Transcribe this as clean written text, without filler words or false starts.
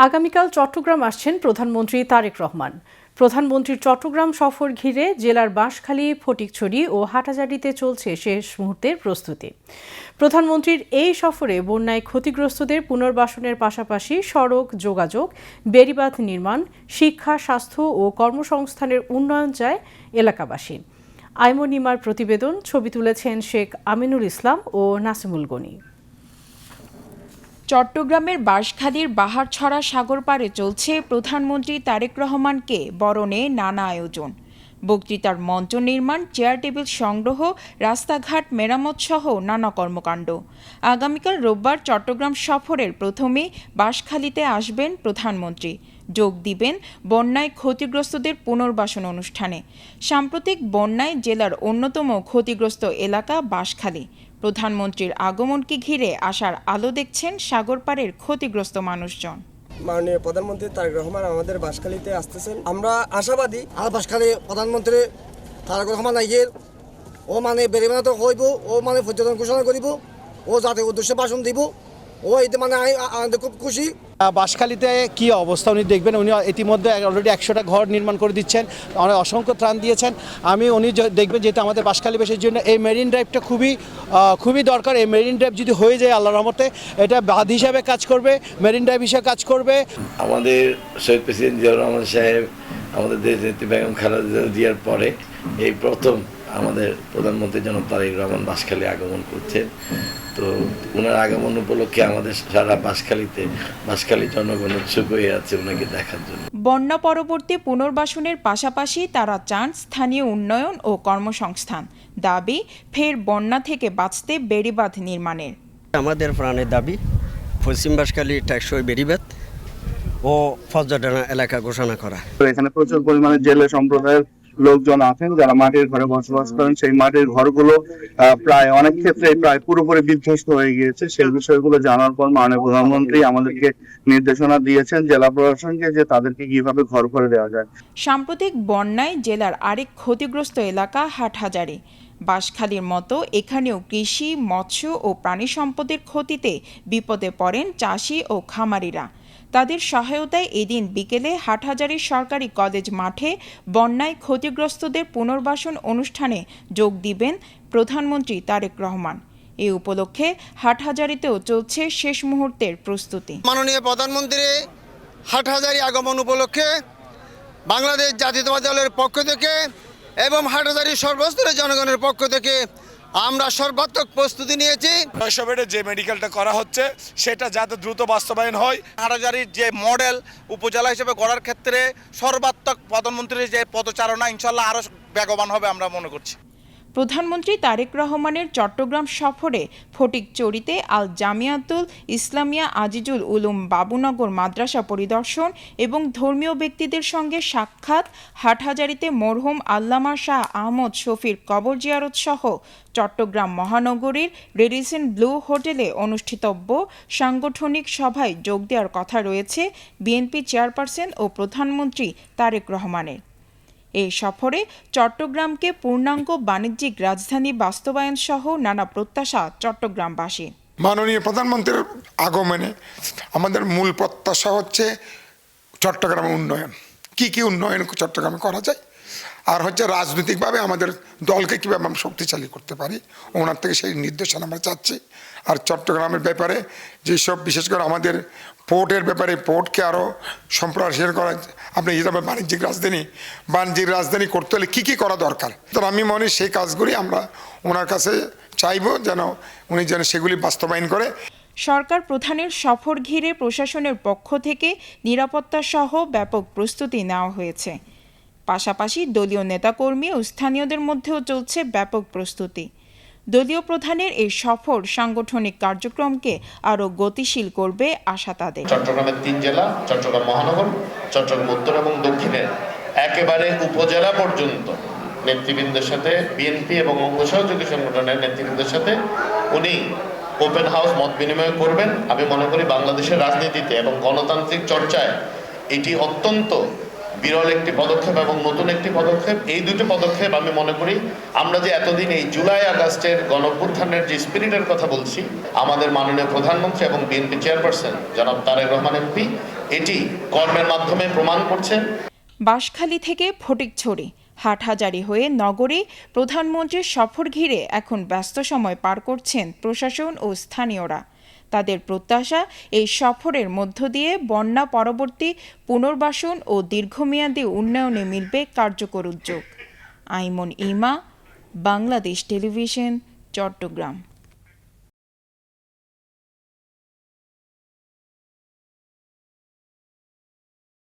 আগামীকাল চট্টগ্রাম আসছেন প্রধানমন্ত্রী তারেক রহমান। প্রধানমন্ত্রীর চট্টগ্রাম সফর ঘিরে জেলার বাঁশখালী, ফটিকছড়ি ও হাটহাজারীতে চলছে শেষ মুহূর্তের প্রস্তুতি। প্রধানমন্ত্রীর এই সফরে বন্যায় ক্ষতিগ্রস্তদের পুনর্বাসনের পাশাপাশি সড়ক, যোগাযোগ, বেড়িবাঁধ নির্মাণ, শিক্ষা, স্বাস্থ্য ও কর্মসংস্থানের উন্নয়ন চায় এলাকাবাসী। আইমন ইমার প্রতিবেদন, ছবি তুলেছেন শেখ আমিনুল ইসলাম ও নাসিমুল গনি। চট্টগ্রামের বাঁশখালীর বাহারছড়া সাগর পাড়ে চলছে প্রধানমন্ত্রী তারেক রহমানকে বরণে নানা আয়োজন। বক্তৃতার মঞ্চ নির্মাণ, চেয়ার টেবিল সংগ্রহ, রাস্তাঘাট মেরামত সহ নানা কর্মকাণ্ড। আগামীকাল রোববার চট্টগ্রাম সফরের প্রথমে বাঁশখালীতে আসবেন প্রধানমন্ত্রী। যোগ দিবেন বন্যায় ক্ষতিগ্রস্তদের পুনর্বাসন অনুষ্ঠানে। সাম্প্রতিক বন্যায় জেলার অন্যতম ক্ষতিগ্রস্ত এলাকা বাঁশখালী। প্রধানমন্ত্রীর আগমনকে ঘিরে আশার আলো দেখছেন সাগরপাড়ের ক্ষতিগ্রস্ত মানুষজন। মাননীয় প্রধানমন্ত্রী তারেক রহমান আমাদের বাঁশখালীতে আসতেছেন, আমরা আশাবাদী। আর বাঁশখালী প্রধানমন্ত্রী তারেক রহমান আইয়ের ও মানে বেরিবানত হইব, ও মানে পর্যটন ঘোষণা করিব, ও জাতীয় উদ্দেশ্যে ভাষণ দিব, ও এতে মানে খুব খুশি। বাঁশখালীতে কি অবস্থা উনি দেখবেন। উনি ইতিমধ্যে অলরেডি 100টা ঘর নির্মাণ করে দিচ্ছেন, অনেক অসংখ্য ত্রাণ দিয়েছেন। উনি দেখবেন যেহেতু আমাদের বাঁশখালীবাসীর জন্য এই মেরিন ড্রাইভটা খুবই দরকার। এই মেরিন ড্রাইভ যদি হয়ে যায় আল্লাহর রহমতে, এটা বাঁধ হিসাবে কাজ করবে, মেরিন ড্রাইভ হিসাবে কাজ করবে। আমাদের শহীদ প্রেসিডেন্ট জিয়াউর রহমান সাহেব আমাদের দেশনেত্রী বেগম খালেদা জিয়ার পরে এই প্রথম আমাদের প্রধানমন্ত্রী জনাব তারেক রহমান বাঁশখালী আগমন করছেন। তো ওনার আগমন উপলক্ষে আমাদের সারা বাঁশখালী জনগণ উৎসুক হয়ে আছে ওনাকে দেখার জন্য। বন্যা পরবর্তী পুনর্বাসনের পাশাপাশি তারা চান স্থানীয় উন্নয়ন ও কর্মসংস্থান। দাবি ফের বন্যা থেকে বাঁচতে বেড়িবাঁধ নির্মাণের। আমাদের প্রাণের দাবি পশ্চিম বাঁশখালী টেকসই বেড়িবাঁধ ও পর্যটন এলাকা ঘোষণা করা। এখানে প্রচুর পরিমাণে জেলে সম্প্রদায়ের লোকজন আছেন যারা মাটির ঘরে বসবাস করেন। সেই মাটির ঘরগুলো প্রায় অনেক ক্ষেত্রে প্রায় পুরোপুরি বিধ্বস্ত হয়ে গিয়েছে। সেই বিষয়গুলো জানার পর মাননীয় প্রধানমন্ত্রী আমাদেরকে নির্দেশনা দিয়েছেন জেলা প্রশাসনকে যে তাদেরকে কিভাবে ঘর করে দেওয়া যায়। সাম্প্রতিক বন্যায় জেলার আরেক ক্ষতিগ্রস্ত এলাকা হাটহাজারী। বাঁশখালীর মতো এখানেও কৃষি, মৎস্য ও প্রাণী সম্পদের ক্ষতিতে বিপদে পড়েন চাষি ও খামারিরা। তাদের সহায়তায় এদিন বিকেলে হাটহাজারীর সরকারি কলেজ মাঠে বন্যায় ক্ষতিগ্রস্তদের পুনর্বাসন অনুষ্ঠানে যোগ দিবেন প্রধানমন্ত্রী তারেক রহমান। এই উপলক্ষে হাটহাজারীতেও চলছে শেষ মুহূর্তের প্রস্তুতি। মাননীয় প্রধানমন্ত্রী হাটহাজারী আগমন উপলক্ষে বাংলাদেশ জাতীয়তাবাদী দলের পক্ষ থেকে এবং হাটহাজারীর সর্বস্তরের জনগণের পক্ষ থেকে আমরা সর্বাত্মক প্রস্তুতি নিয়েছি। যে মেডিকেলটা করা হচ্ছে সেটা যাতে দ্রুত বাস্তবায়ন হয়। হাটহাজারীর যে মডেল উপজেলা হিসেবে গড়ার ক্ষেত্রে সর্বাত্মক প্রধানমন্ত্রীর যে পদচারণা ইনশাল্লাহ আরও বেগবান হবে আমরা মনে করছি। প্রধানমন্ত্রী তারেক রহমানের চট্টগ্রাম সফরে ফটিকছড়িতে আল জামিয়াতুল ইসলামিয়া আজিজুল উলুম বাবুনগর মাদ্রাসা পরিদর্শন এবং ধর্মীয় ব্যক্তিদের সঙ্গে সাক্ষাৎ, হাটহাজারীতে মরহুম আল্লামা শাহ আহমদ শফির কবর জিয়ারত সহ চট্টগ্রাম মহানগরীর রেডিসন ব্লু হোটেলে অনুষ্ঠিতব্য সাংগঠনিক সভায় যোগ দেওয়ার কথা রয়েছে বিএনপি চেয়ারপারসন ও প্রধানমন্ত্রী তারেক রহমানের। এই সফরে চট্টগ্রামকে পূর্ণাঙ্গ বাণিজ্যিক রাজধানী বাস্তবায়ন সহ নানা প্রত্যাশা চট্টগ্রামবাসী। মাননীয় প্রধানমন্ত্রীর আগমনে আমাদের মূল প্রত্যাশা হচ্ছে চট্টগ্রামের উন্নয়ন। কি উন্নয়ন চট্টগ্রামে করা যায়, আর হচ্ছে রাজনৈতিকভাবে আমাদের দলকে কীভাবে আমরা শক্তিশালী করতে পারি, ওনার থেকে সেই নির্দেশনা আমরা চাচ্ছি। আর চট্টগ্রামের ব্যাপারে যেসব বিশেষ করে আমাদের পোর্টের ব্যাপারে পোর্টকে আরও সম্প্রসারণ করা, আপনি হিসাবে বাণিজ্যিক রাজধানী করতে হলে কী করা দরকার, তো আমি মনে হয় সেই কাজগুলি আমরা ওনার কাছে চাইব উনি যেন সেগুলি বাস্তবায়ন করে। সরকার প্রধানের সফর ঘিরে প্রশাসনের পক্ষ থেকে নিরাপত্তা সহ ব্যাপক প্রস্তুতি নেওয়া হয়েছে। পাশাপাশি দলীয় নেতাকর্মী ও স্থানীয়দের মধ্যেও চলছে ব্যাপক প্রস্তুতি। দলীয় প্রধানের এই সফর সাংগঠনিক কার্যক্রমকে আরও গতিশীল করবে আশা তাদের। চট্টগ্রামের 3 জেলা, চট্টগ্রাম মহানগর, চট্টগ্রাম উত্তর এবং দক্ষিণের একেবারে উপজেলা পর্যন্ত নেতৃবৃন্দের সাথে, বিএনপি এবং অঙ্গ সহযোগী সংগঠনের নেতৃবৃন্দের সাথে উনি ওপেন হাউস মত বিনিময় করবেন। আমি মনে করি বাংলাদেশের রাজনীতিতে এবং গণতান্ত্রিক চর্চায় এটি অত্যন্ত বিরল একটি পদক্ষেপ এবং নতুন একটি পদক্ষেপ। এই দুটো পদক্ষেপ আমি মনে করি আমরা যে এতদিন এই জুলাই আগস্টের গণঅভ্যুত্থানের যে স্পিরিটের কথা বলছি, আমাদের মাননীয় প্রধানমন্ত্রী এবং বিএনপি চেয়ারপারসন জনাব তারেক রহমান এমপি এটি কর্মের মাধ্যমে প্রমাণ করছেন। বাঁশখালী থেকে ফটিকছড়ি হাটহাজারী হয়ে নগরে প্রধানমন্ত্রীর সফর ঘিরে এখন ব্যস্ত সময় পার করছেন প্রশাসন ও স্থানীয়রা। তাদের প্রত্যাশা এই সফরের মধ্য দিয়ে বন্যা পরবর্তী পুনর্বাসন ও দীর্ঘমেয়াদী উন্নয়নে মিলবে কার্যকর উদ্যোগ। আইমন ইমা, বাংলাদেশ টেলিভিশন, চট্টগ্রাম।